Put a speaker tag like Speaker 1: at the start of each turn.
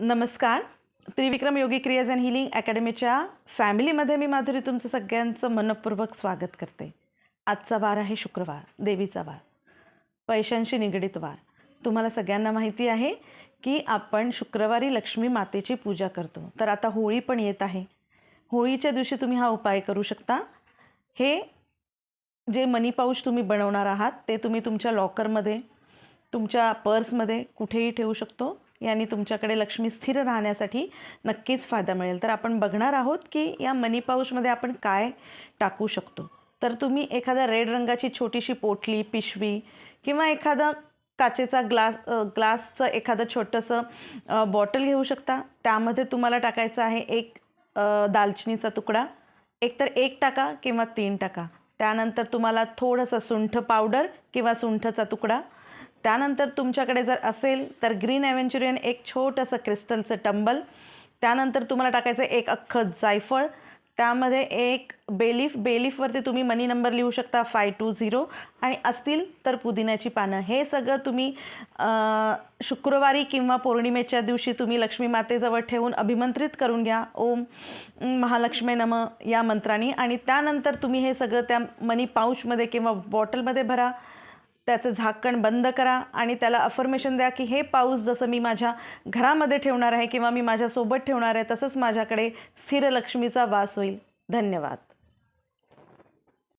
Speaker 1: नमस्कार. त्रिविक्रम योगी क्रियाज and healing अकॅडमीच्या फॅमिलीमध्ये मी माधुरी तुमचं सगळ्यांचं मनपूर्वक स्वागत करते. आजचा वार आहे शुक्रवार, देवीचा वार, पैशांशी निगडीत वार. तुम्हाला सगळ्यांना माहिती आहे की आपण शुक्रवारी लक्ष्मी मातेची पूजा करतो. तर आता होळी पण येत आहे. होळीच्या दिवशी तुम्ही हा उपाय करू शकता. हे जे मनी पाऊच तुम्ही बनवणार आहात ते तुम्ही तुमच्या लॉकरमध्ये, तुमच्या पर्समध्ये कुठेही ठेवू शकतो. याने तुमच्याकडे लक्ष्मी स्थिर राहण्यासाठी नक्कीच फायदा मिळेल. तर आपण बघणार आहोत की या मनी पाऊचमध्ये आपण काय टाकू शकतो. तर तुम्ही एखाद्या रेड रंगाची छोटीशी पोटली, पिशवी किंवा एखादा काचेचा ग्लासचं एखादं छोटंसं बॉटल घेऊ शकता. त्यामध्ये तुम्हाला टाकायचं आहे एक दालचिनीचा तुकडा. एकतर 1 टाका किंवा 3 टाका. त्यानंतर तुम्हाला थोडंसं सुंठ पावडर किंवा सुंठचा तुकडा. त्यानंतर तुमच्याकडे जर असेल तर ग्रीन ॲव्हेंचुरियन एक छोटंसं क्रिस्टलचं टंबल. त्यानंतर तुम्हाला टाकायचं एक अख्खं जायफळ. त्यामध्ये एक बेलीफवरती तुम्ही मनी नंबर लिहू शकता 520 आणि असतील तर पुदिन्याची पानं. हे सगळं तुम्ही शुक्रवारी किंवा पौर्णिमेच्या दिवशी तुम्ही लक्ष्मी मातेजवळ ठेवून अभिमंत्रित करून घ्या ओम महालक्ष्मी नमः या मंत्राने. आणि त्यानंतर तुम्ही हे सगळं त्या मनी पाऊचमध्ये किंवा बॉटलमध्ये भरा. त्याचं झाकण बंद करा आणि त्याला अफर्मेशन द्या की हे पाऊस जसं मी माझ्या घरामध्ये ठेवणार आहे किंवा मी माझ्यासोबत ठेवणार आहे तसंच माझ्याकडे स्थिर लक्ष्मीचा वास होईल. धन्यवाद.